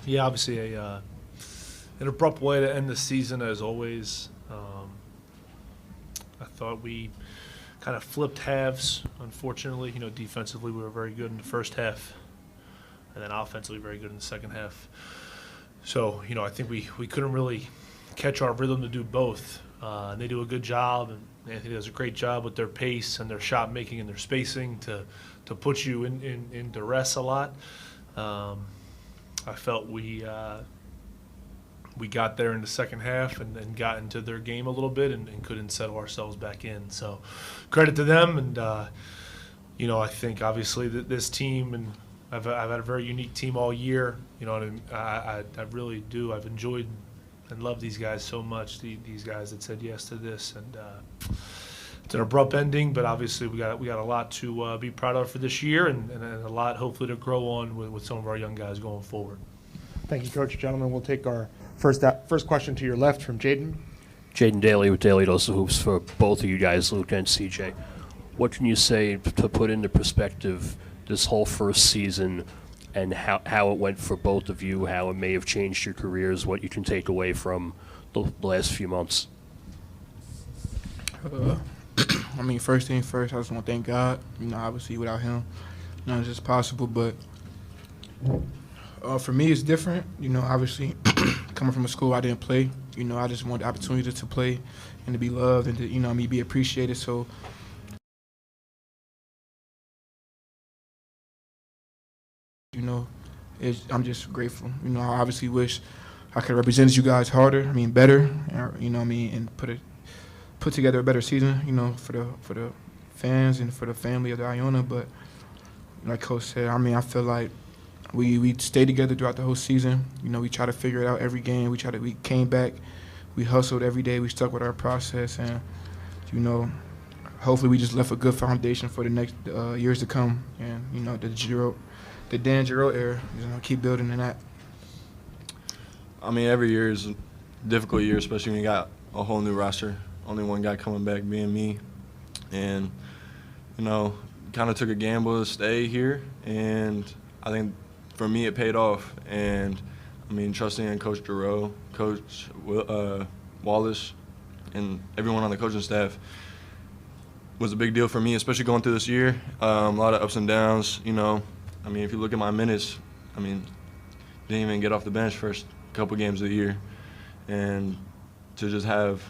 Yeah, obviously an abrupt way to end the season as always. I thought we kind of flipped halves, unfortunately. Defensively we were very good in the first half, and then offensively very good in the second half. So, I think we couldn't really catch our rhythm to do both. And they do a good job, and Anthony does a great job with their pace and their shot making and their spacing to put you in duress a lot. I felt we got there in the second half and got into their game a little bit and couldn't settle ourselves back in. So credit to them. And, I think obviously that this team, and I've had a very unique team all year. I really do. I've enjoyed and love these guys so much, these guys that said yes to this. And it's an abrupt ending, but obviously we got a lot to be proud of for this year, and a lot hopefully to grow on with some of our young guys going forward. Thank you, Coach. Gentlemen, we'll take our first question to your left from Jaden. Jaden Daly with Daily Dose of Hoops for both of you guys, Luke and CJ. What can you say to put into perspective this whole first season and how it went for both of you, how it may have changed your careers, what you can take away from the last few months? First thing first, I just want to thank God. Obviously without him, none of this is possible. But for me, it's different. Obviously coming from a school I didn't play. I just want the opportunity to play and to be loved and to, be appreciated. So I'm just grateful. I obviously wish I could represent you guys harder, better, and put together a better season, for the fans and for the family of the Iona. But like Coach said, I feel like we stayed together throughout the whole season. We tried to figure it out every game. We came back, we hustled every day, we stuck with our process, and hopefully we just left a good foundation for the next years to come. And the Dan Giroux era, keep building in that. Every year is a difficult year, especially when you got a whole new roster. Only one guy coming back being me. And, kind of took a gamble to stay here. And I think for me it paid off. And, trusting in Coach Giroux, Coach Wallace, and everyone on the coaching staff was a big deal for me, especially going through this year. A lot of ups and downs, if you look at my minutes, didn't even get off the bench first couple games of the year. And to just have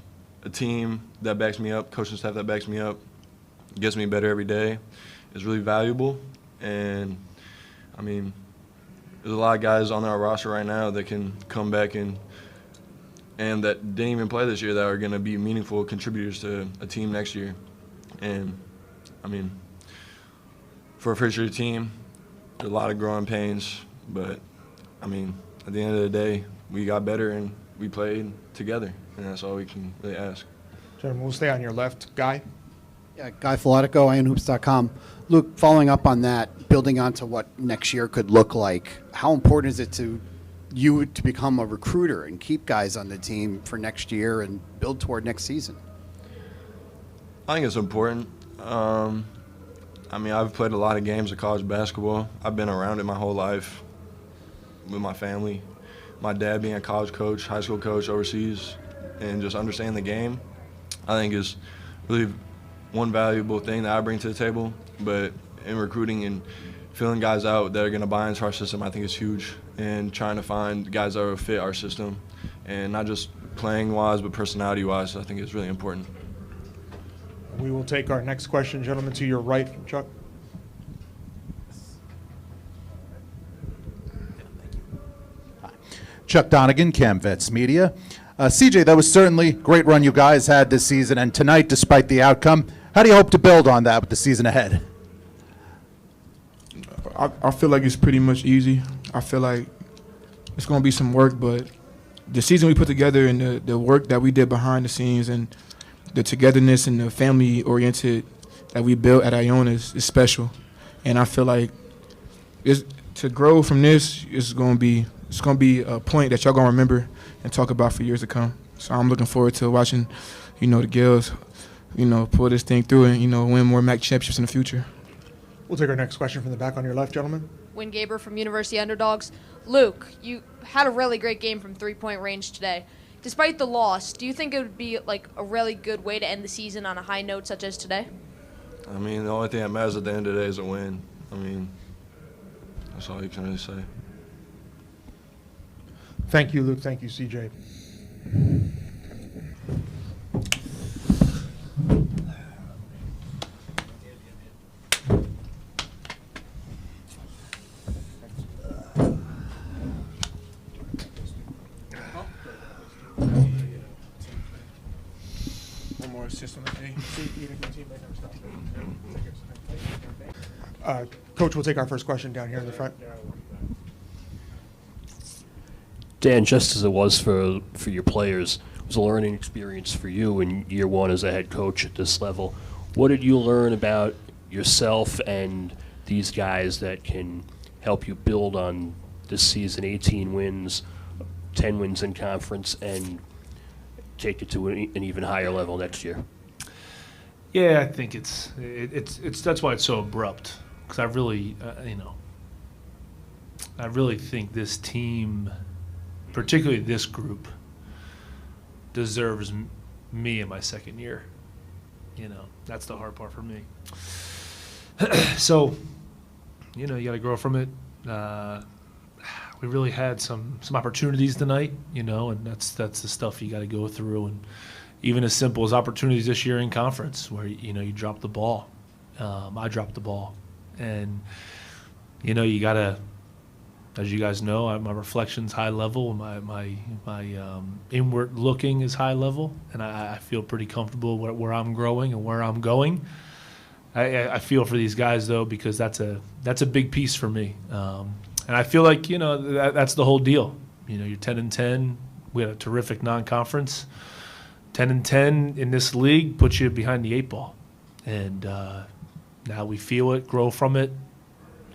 a team that backs me up, coaching staff that backs me up, gets me better every day is really valuable. And, there's a lot of guys on our roster right now that can come back and that didn't even play this year that are going to be meaningful contributors to a team next year. And, for a first-year team, there's a lot of growing pains, but, at the end of the day, we got better and we played together, and that's all we can really ask. Gentlemen, we'll stay on your left. Guy? Yeah, Guy Filatico, IronHoops.com. Luke, following up on that, building onto what next year could look like, how important is it to you to become a recruiter and keep guys on the team for next year and build toward next season? I think it's important. I've played a lot of games of college basketball. I've been around it my whole life with my family. My dad being a college coach, high school coach overseas, and just understanding the game, I think is really one valuable thing that I bring to the table. But in recruiting and filling guys out that are going to buy into our system, I think is huge. And trying to find guys that will fit our system, and not just playing-wise, but personality-wise, I think is really important. We will take our next question, gentlemen, to your right from Chuck. Chuck Donegan, CamVets Media. CJ, that was certainly a great run you guys had this season, and tonight, despite the outcome, how do you hope to build on that with the season ahead? I feel like it's pretty much easy. I feel like it's going to be some work, but the season we put together and the work that we did behind the scenes and the togetherness and the family-oriented that we built at Iona is special. And I feel like to grow from this is going to be a point that y'all going to remember and talk about for years to come. So I'm looking forward to watching, the Gills, pull this thing through and, win more MAAC championships in the future. We'll take our next question from the back on your left, gentlemen. Win Gaber from University Underdogs. Luke, you had a really great game from three-point range today. Despite the loss, do you think it would be like a really good way to end the season on a high note such as today? I mean, the only thing that matters at the end of the day is a win. I mean, that's all you can really say. Thank you, Luke. Thank you, CJ. One more assist on the day. Coach, we'll take our first question down here in the front. Dan, just as it was for your players, it was a learning experience for you in year one as a head coach at this level. What did you learn about yourself and these guys that can help you build on this season? 18 wins, 10 wins in conference, and take it to an even higher level next year. Yeah, I think it's that's why it's so abrupt, because I really I really think this team, particularly this group, deserves me in my second year. That's the hard part for me. So, you got to grow from it. We really had some opportunities tonight, and that's the stuff you got to go through. And even as simple as opportunities this year in conference, where you drop the ball, I dropped the ball, and you got to. As you guys know, my reflection's high level. My inward looking is high level, and I feel pretty comfortable where I'm growing and where I'm going. I feel for these guys though, because that's a big piece for me, and I feel like that's the whole deal. You're 10-10. We had a terrific non-conference. 10-10 in this league puts you behind the 8 ball, and now we feel it, grow from it.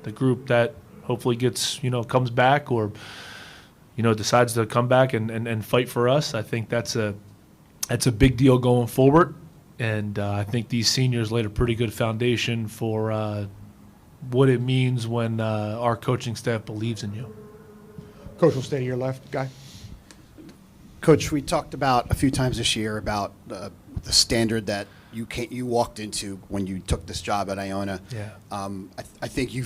The group that hopefully gets, comes back or, decides to come back and fight for us. I think that's a big deal going forward. And I think these seniors laid a pretty good foundation for what it means when our coaching staff believes in you. Coach, will stay to your left, Guy. Coach, we talked about a few times this year about the standard that you walked into when you took this job at Iona. Yeah. I think you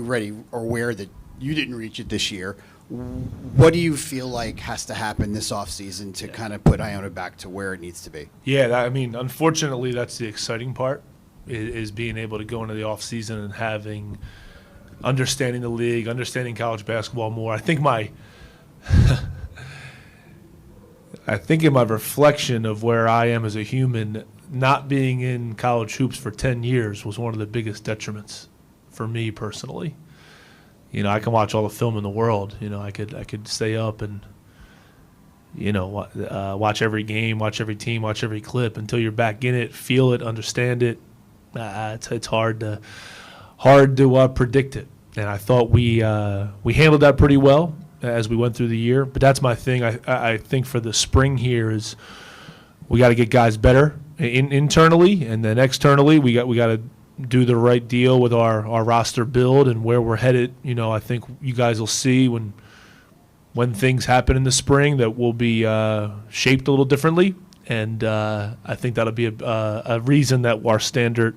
already are aware that you didn't reach it this year. What do you feel like has to happen this offseason to kind of put Iona back to where it needs to be? Yeah, unfortunately, that's the exciting part, is being able to go into the offseason and understanding the league, understanding college basketball more. I think in my reflection of where I am as a human, not being in college hoops for 10 years was one of the biggest detriments for me personally. I can watch all the film in the world. I could stay up and, watch every game, watch every team, watch every clip until you're back in it, feel it, understand it. It's hard to predict it. And I thought we handled that pretty well as we went through the year. But that's my thing. I think for the spring here is we got to get guys better internally, and then externally we got to do the right deal with our roster build and where we're headed. I think you guys will see when things happen in the spring that we'll be shaped a little differently, and I think that'll be a reason that our standard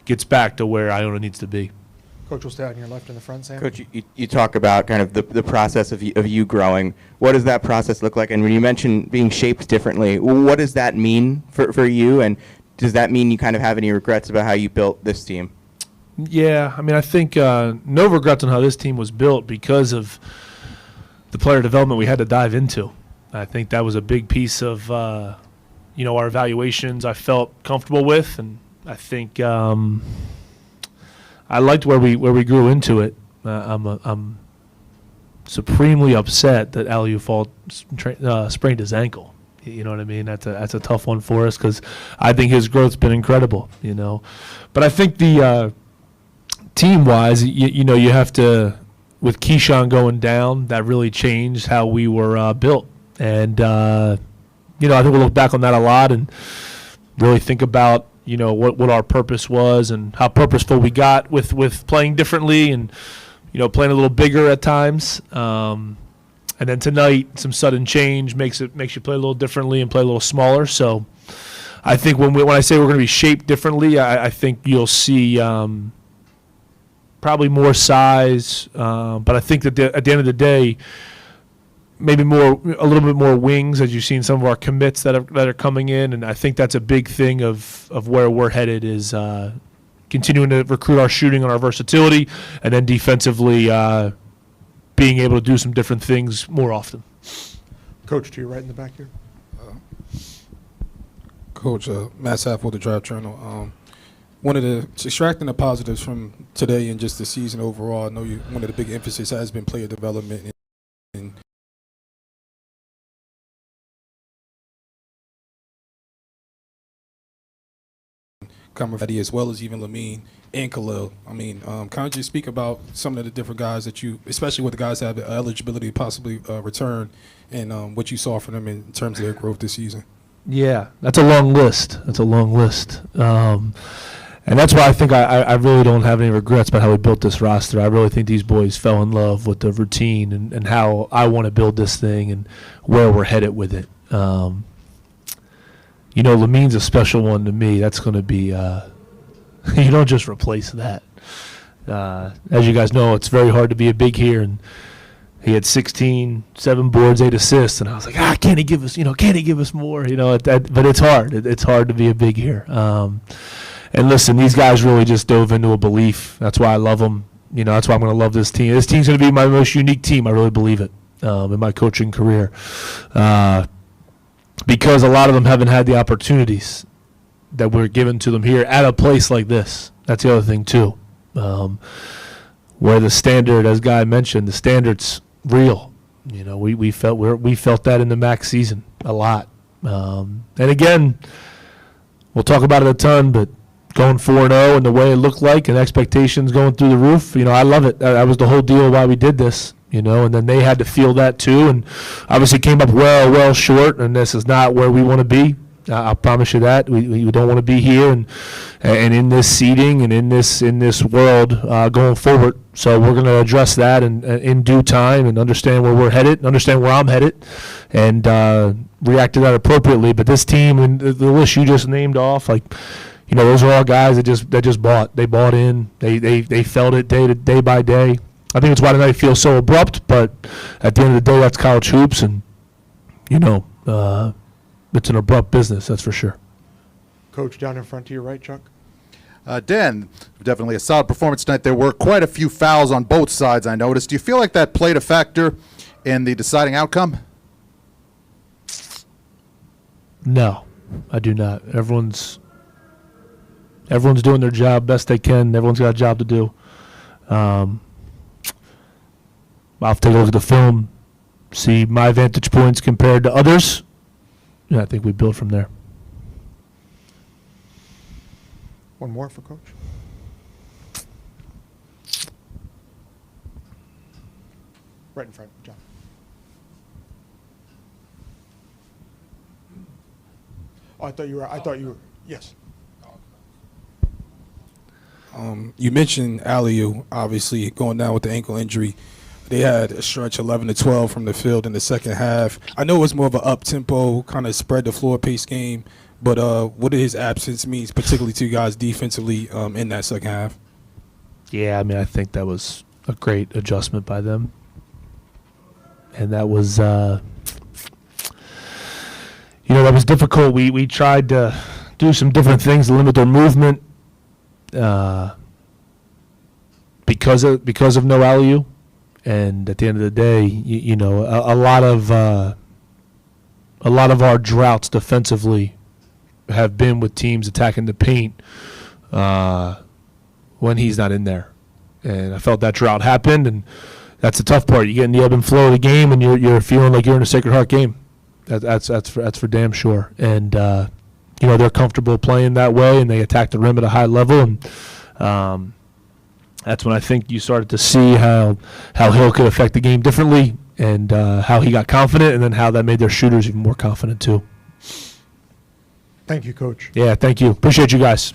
gets back to where Iona needs to be. Coach, will stay on your left in the front, Sam. Coach, you talk about kind of the process of you growing. What does that process look like? And when you mention being shaped differently, what does that mean for you? And does that mean you kind of have any regrets about how you built this team? Yeah, I think no regrets on how this team was built because of the player development we had to dive into. I think that was a big piece of our evaluations I felt comfortable with, and I think I liked where we grew into it. I'm supremely upset that Aliou sprained his ankle. You know what I mean? That's a tough one for us because I think his growth's been incredible. But I think the team-wise, you have to, with Keyshawn going down, that really changed how we were built. And I think we'll look back on that a lot and really think about what our purpose was and how purposeful we got with playing differently and, playing a little bigger at times. And then tonight, some sudden change makes you play a little differently and play a little smaller. So I think when I say we're going to be shaped differently, I think you'll see probably more size. But I think that at the end of the day, maybe a little bit more wings, as you've seen some of our commits that are coming in, and I think that's a big thing of where we're headed is continuing to recruit our shooting and our versatility, and then defensively being able to do some different things more often. Coach, to your right in the back here. Coach, Matt Sapp with the Draft Journal. Wanted to extracting the positives from today and just the season overall. I know one of the big emphasis has been player development and Kamavati, as well as even Lamine and Khalil. I mean, kind of just speak about some of the different guys that you, especially with the guys that have the eligibility to possibly return, and what you saw from them in terms of their growth this season. Yeah, that's a long list. And that's why I think I really don't have any regrets about how we built this roster. I really think these boys fell in love with the routine and how I want to build this thing and where we're headed with it. Lamine's a special one to me. That's going to be you don't just replace that. As you guys know, it's very hard to be a big here, and he had 16, 7 boards, 8 assists, and I was like, can't he give us more? But it's hard. It's hard to be a big here. And listen, these guys really just dove into a belief. That's why I love them. That's why I'm going to love this team. This team's going to be my most unique team. I really believe it in my coaching career. Because a lot of them haven't had the opportunities that were given to them here at a place like this. That's the other thing, too. Where the standard, as Guy mentioned, the standard's real. We felt that in the MAAC season a lot. And again, we'll talk about it a ton, but going 4-0 and the way it looked like and expectations going through the roof, I love it. That was the whole deal why we did this, and then they had to feel that too, and obviously came up well short, and this is not where we want to be. I'll promise you that. We don't want to be here and in this seating and in this world going forward. So we're going to address that in due time and understand where we're headed, and understand where I'm headed, and react to that appropriately. But this team and the list you just named off, those are all guys that just bought. They bought in. They felt it day by day. I think it's why tonight feels so abrupt. But at the end of the day, that's college hoops, and it's an abrupt business, that's for sure. Coach, down in front to your right, Chuck. Dan, definitely a solid performance tonight. There were quite a few fouls on both sides, I noticed. Do you feel like that played a factor in the deciding outcome? No, I do not. Everyone's doing their job best they can. Everyone's got a job to do. I'll have to take a look at the film, see my vantage points compared to others, and I think we build from there. One more for Coach. Right in front, John. Oh, I thought you were. Yes. You mentioned Aliu, obviously going down with the ankle injury. They had a stretch 11-12 from the field in the second half. I know it was more of an up-tempo, kind of spread the floor pace game, but what did his absence mean, particularly to you guys defensively in that second half? Yeah, I think that was a great adjustment by them. And that was, that was difficult. We tried to do some different things to limit their movement because of no Aliu. And at the end of the day, a lot of our droughts defensively have been with teams attacking the paint when he's not in there. And I felt that drought happened, and that's the tough part. You get in the ebb and flow of the game, and you're feeling like you're in a Sacred Heart game. That's for damn sure. And they're comfortable playing that way, and they attack the rim at a high level. And that's when I think you started to see how Hill could affect the game differently, and how he got confident, and then how that made their shooters even more confident too. Thank you, Coach. Yeah, thank you. Appreciate you guys.